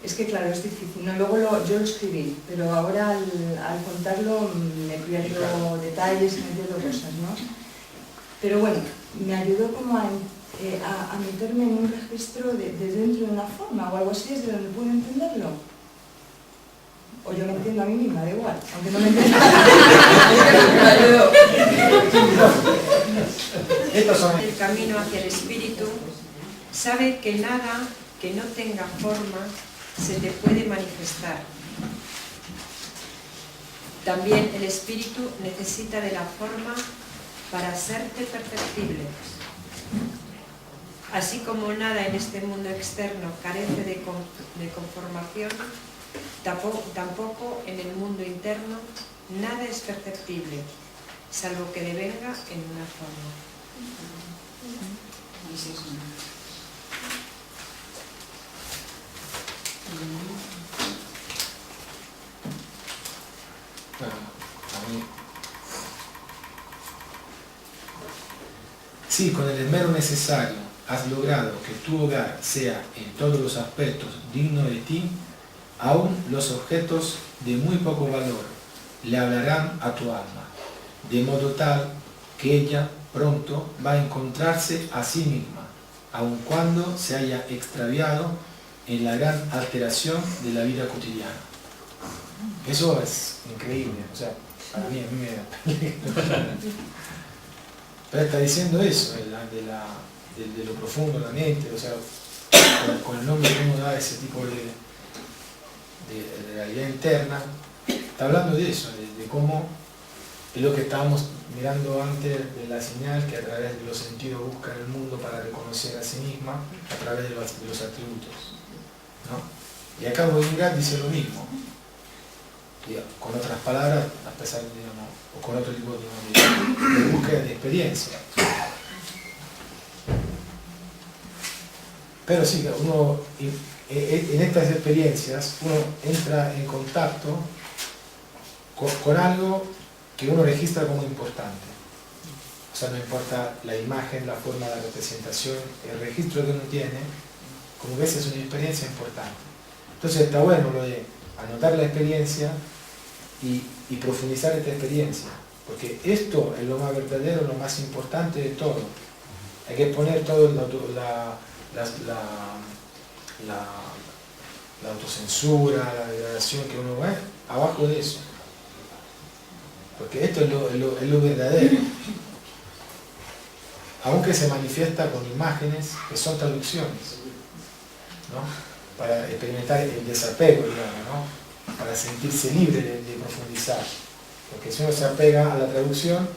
Es que claro, es difícil, ¿no? Luego yo lo escribí, pero ahora al contarlo me pierdo detalles, me pierdo cosas, ¿no? Pero bueno, me ayudó como a meterme en un registro de dentro de una forma o algo así, es de donde puedo entenderlo. O yo me entiendo a mí misma, da igual, aunque no me entienda. El camino hacia el espíritu sabe que nada que no tenga forma se te puede manifestar. También el espíritu necesita de la forma para serte perceptible. Así como nada en este mundo externo carece de conformación, tampoco en el mundo interno nada es perceptible, salvo que devenga en una forma. Si con el esmero necesario has logrado que tu hogar sea en todos los aspectos digno de ti, aún los objetos de muy poco valor le hablarán a tu alma, de modo tal que ella pronto va a encontrarse a sí misma, aun cuando se haya extraviado en la gran alteración de la vida cotidiana. Eso es increíble, o sea, para mí me... Pero está diciendo eso, de lo profundo de la mente, o sea, con el nombre que uno da a ese tipo de realidad interna, está hablando de eso, de cómo es lo que estábamos mirando antes de la señal, que a través de los sentidos busca el mundo para reconocer a sí misma a través de los atributos, ¿no? Y acá Boingrat dice lo mismo, con otras palabras, a pesar de, digamos, o con otro tipo de búsqueda de experiencia. Pero sí, uno en estas experiencias uno entra en contacto con algo que uno registra como importante. O sea, no importa la imagen, la forma de representación, el registro que uno tiene, como ves, es una experiencia importante. Entonces está bueno lo de anotar la experiencia y profundizar esta experiencia, porque esto es lo más verdadero, lo más importante de todo. Hay que poner todo la autocensura, la degradación que uno ve abajo de eso, porque esto es lo verdadero, aunque se manifiesta con imágenes que son traducciones, ¿no? Para experimentar el desapego, digamos, ¿no? Para sentirse libre de profundizar, porque si uno se apega a la traducción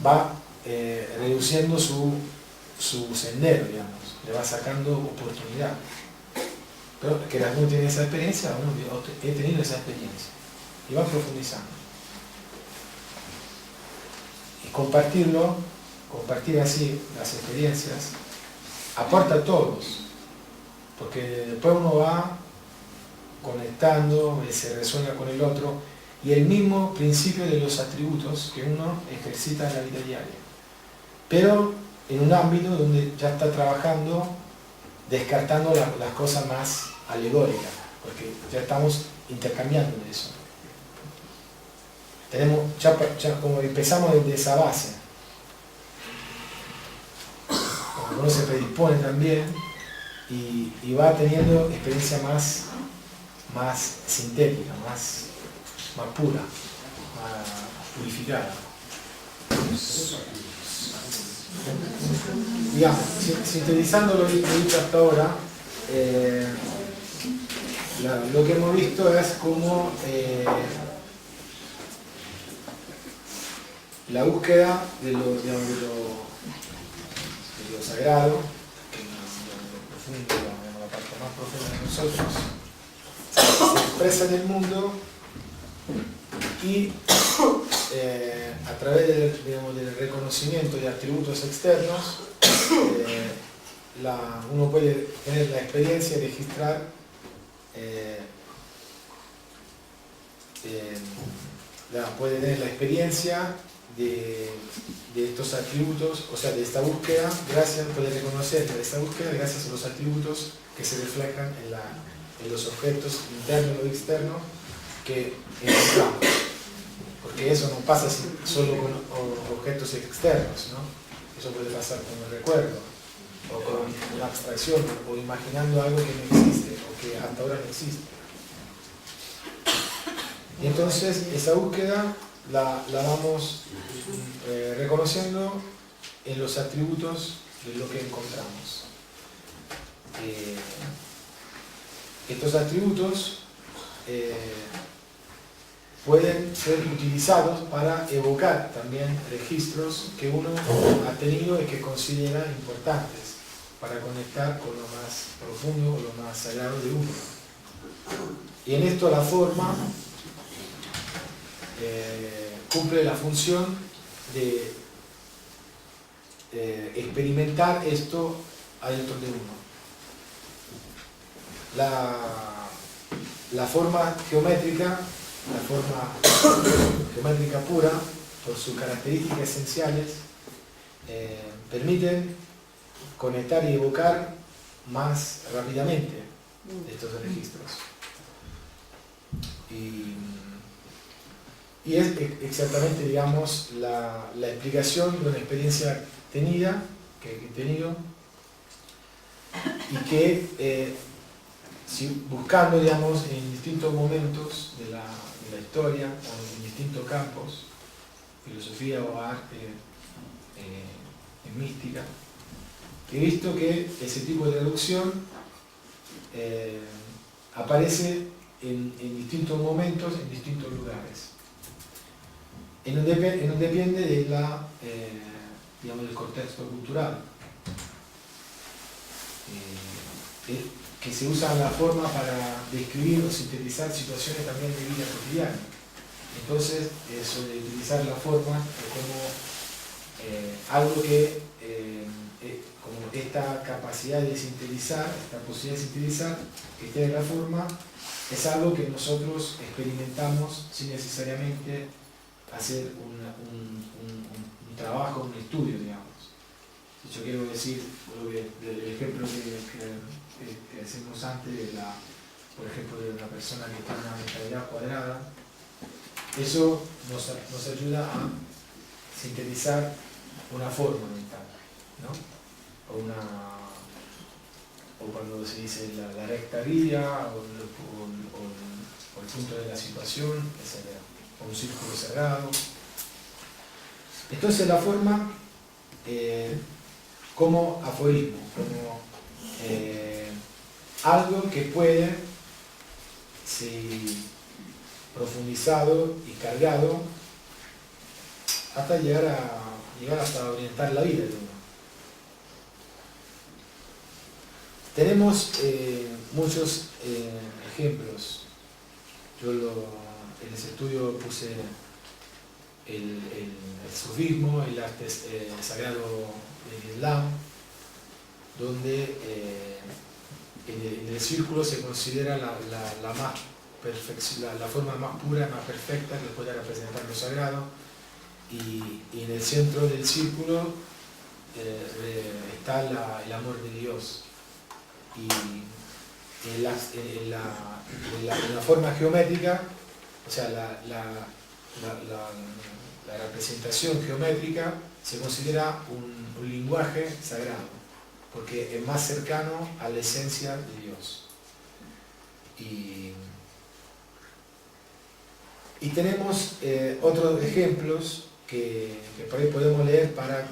va reduciendo su sendero, digamos, le va sacando oportunidad. Pero que uno tiene esa experiencia, he tenido esa experiencia, y va profundizando. Y compartir así las experiencias, aporta a todos, porque después uno va conectando, se resuena con el otro, y el mismo principio de los atributos que uno ejercita en la vida diaria. Pero en un ámbito donde ya está trabajando, descartando las cosas más alegóricas, porque ya estamos intercambiando de eso. Tenemos, ya como empezamos desde esa base, como uno se predispone también y va teniendo experiencia más sintética, más pura, más purificada. Digamos, sintetizando lo dicho hasta ahora, lo que hemos visto es cómo la búsqueda de lo sagrado, que lo profundo, la parte más profunda de nosotros, se expresa en el mundo y a través del reconocimiento de atributos externos, uno puede tener la experiencia de registrar puede tener la experiencia de estos atributos, o sea, de esta búsqueda, puede reconocer esta búsqueda gracias a los atributos que se reflejan en los objetos internos o externos que encontramos. Porque eso no pasa solo con objetos externos, ¿no? Eso puede pasar con el recuerdo, o con una abstracción, o imaginando algo que no existe, o que hasta ahora no existe. Y entonces esa búsqueda la vamos reconociendo en los atributos de lo que encontramos. Estos atributos pueden ser utilizados para evocar también registros que uno ha tenido y que considera importantes para conectar con lo más profundo o lo más sagrado de uno. Y en esto la forma cumple la función de experimentar esto adentro de uno. La forma geométrica pura, por sus características esenciales, permiten conectar y evocar más rápidamente estos registros. Y es exactamente, digamos, la explicación de una experiencia tenida, que he tenido, y que buscando, digamos, en distintos momentos de la historia, o en distintos campos, filosofía o arte, en mística, he visto que ese tipo de traducción aparece en distintos momentos, en distintos lugares. Y no depende de digamos, del contexto cultural, que se usa la forma para describir o sintetizar situaciones también de vida cotidiana. Entonces, eso de utilizar la forma como algo que, como esta capacidad de sintetizar, esta posibilidad de sintetizar que tiene la forma, es algo que nosotros experimentamos sin necesariamente hacer un trabajo, un estudio, digamos. Yo quiero decir, el ejemplo que hacemos antes, por ejemplo, de una persona que tiene una mentalidad cuadrada, eso nos ayuda a sintetizar una forma mental, ¿no? O cuando se dice la recta vía, o el punto de la situación, etc. O un círculo cerrado. Entonces la forma como aforismo, como algo que puede ser profundizado y cargado hasta llegar hasta orientar la vida de uno. Tenemos muchos ejemplos. Yo en ese estudio puse el sufismo, el arte sagrado del Islam, donde en el círculo se considera la forma más pura, más perfecta que puede representar lo sagrado, y en el centro del círculo está el amor de Dios. Y en la forma geométrica, o sea, la representación geométrica se considera un lenguaje sagrado, porque es más cercano a la esencia de Dios. Y tenemos otros ejemplos que por ahí podemos leer para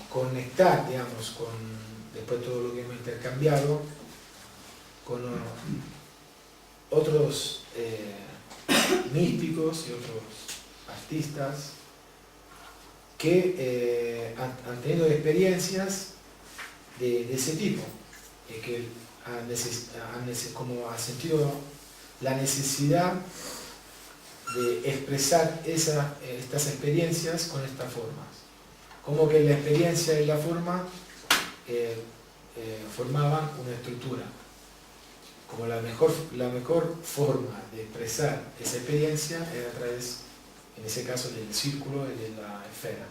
conectar, digamos, después de todo lo que hemos intercambiado, con otros místicos y otros artistas que han tenido experiencias de ese tipo, que han sentido la necesidad de expresar estas experiencias con estas formas. Como que la experiencia y la forma formaban una estructura. Como la mejor forma de expresar esa experiencia era a través, en ese caso, del círculo y de la esfera.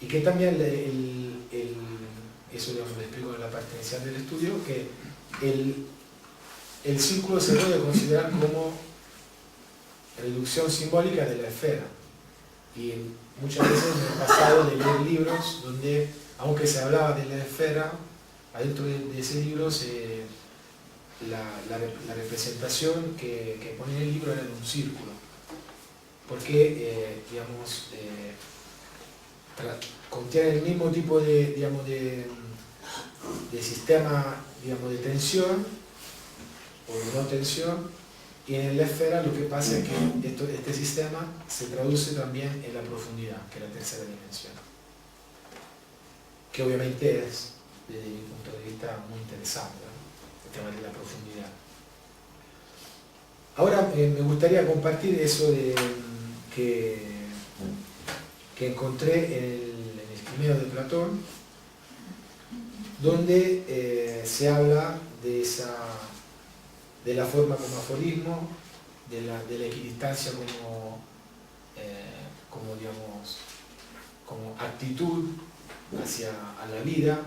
Y que también, eso lo explico en la parte inicial del estudio, que el círculo se puede considerar como reducción simbólica de la esfera. Y muchas veces me he pasado de leer libros donde, aunque se hablaba de la esfera, adentro de ese libro la representación que ponía el libro era de un círculo. Porque, contiene el mismo tipo de sistema, de tensión o de no tensión, y en la esfera lo que pasa es que este sistema se traduce también en la profundidad, que es la tercera dimensión, que obviamente es, desde mi punto de vista, muy interesante, ¿no? El tema de la profundidad. Ahora me gustaría compartir eso que encontré en el Timeo de Platón, donde se habla de la forma como aforismo, de la equidistancia como actitud hacia la vida,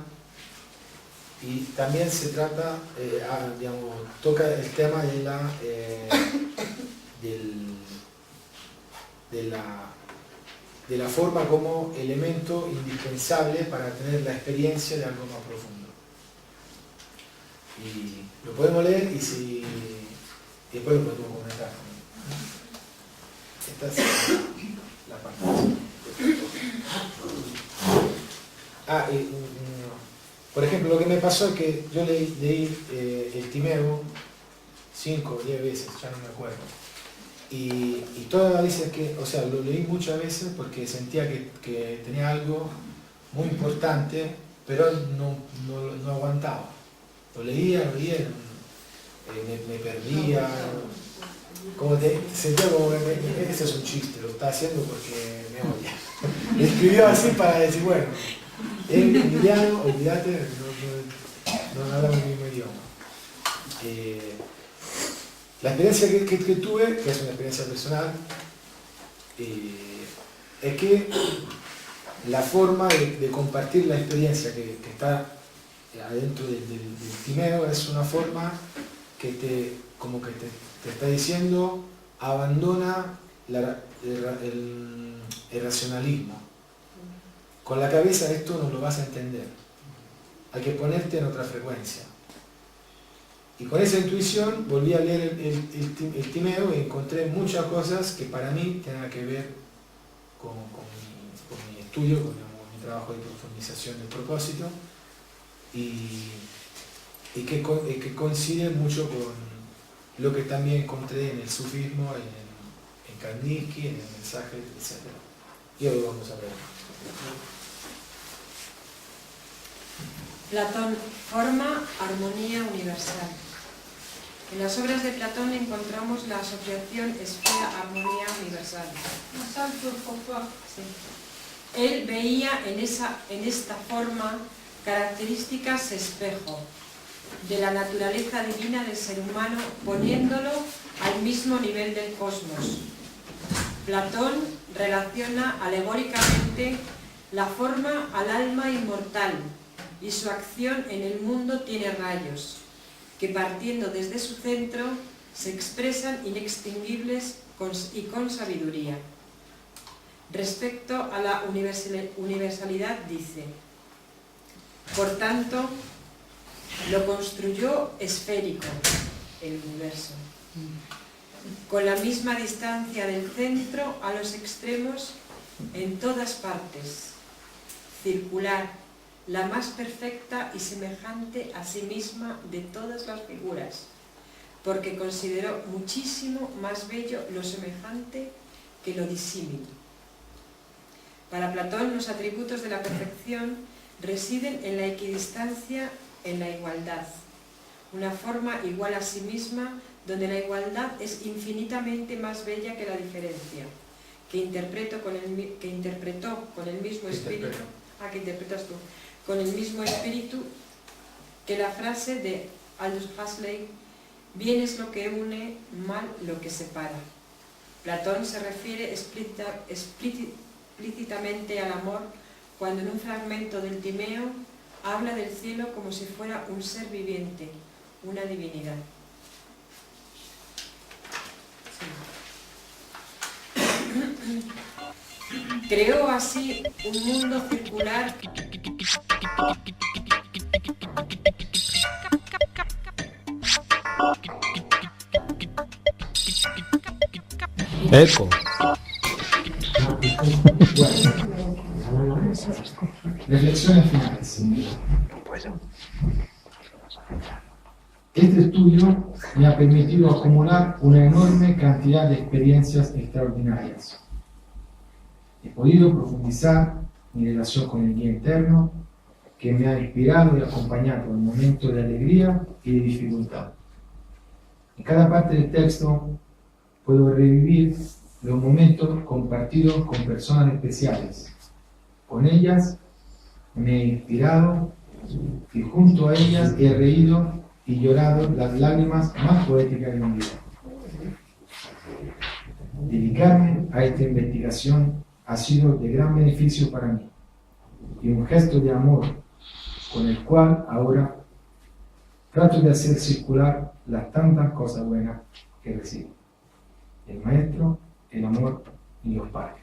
y también se trata, toca el tema de la forma como elemento indispensable para tener la experiencia de algo más profundo. Y lo podemos leer y después lo podemos comentar. Esta es la parte. Por ejemplo, lo que me pasó es que yo leí el Timeo 5 o 10 veces, ya no me acuerdo. Y todas las veces lo leí muchas veces porque sentía que tenía algo muy importante, pero no aguantaba. Lo leía, me perdía, sentía como que ese es un chiste, lo está haciendo porque me odia. Me escribió así para decir, bueno, Emiliano, olvídate, no hablamos el mismo idioma. La experiencia que tuve, que es una experiencia personal, es que la forma de compartir la experiencia que está adentro del Timeo es una forma que te está diciendo abandona el racionalismo. Con la cabeza esto no lo vas a entender, hay que ponerte en otra frecuencia. Y con esa intuición volví a leer el Timeo y encontré muchas cosas que para mí tenían que ver con mi estudio, con mi trabajo de profundización del propósito, y que coincide mucho con lo que también encontré en el sufismo, en Kandinsky, en el mensaje, etc. Y hoy vamos a ver. Platón, forma, armonía universal. En las obras de Platón encontramos la asociación esfera-armonía universal. Sí. Él veía en esta forma características espejo de la naturaleza divina del ser humano, poniéndolo al mismo nivel del cosmos. Platón relaciona alegóricamente la forma al alma inmortal, y su acción en el mundo tiene rayos, que partiendo desde su centro se expresan inextinguibles y con sabiduría. Respecto a la universalidad dice: por tanto, lo construyó esférico, el universo, con la misma distancia del centro a los extremos en todas partes, circular, la más perfecta y semejante a sí misma de todas las figuras, porque consideró muchísimo más bello lo semejante que lo disímil. Para Platón, los atributos de la perfección residen en la equidistancia, en la igualdad, una forma igual a sí misma, donde la igualdad es infinitamente más bella que la diferencia, que interpretó con el mismo espíritu, que interpretas tú, con el mismo espíritu que la frase de Aldous Huxley: bien es lo que une, mal lo que separa. Platón se refiere explícitamente al amor cuando en un fragmento del Timeo habla del cielo como si fuera un ser viviente, una divinidad. Sí. Creó así un mundo circular Eco. Reflexiones finales. Este estudio me ha permitido acumular una enorme cantidad de experiencias extraordinarias. He podido profundizar mi relación con el guía interno, que me ha inspirado y acompañado en momentos de alegría y de dificultad. En cada parte del texto puedo revivir los momentos compartidos con personas especiales. Con ellas me he inspirado y junto a ellas he reído y llorado las lágrimas más poéticas de mi vida. Dedicarme a esta investigación ha sido de gran beneficio para mí y un gesto de amor con el cual ahora trato de hacer circular las tantas cosas buenas que recibo. El maestro, el amor y los padres.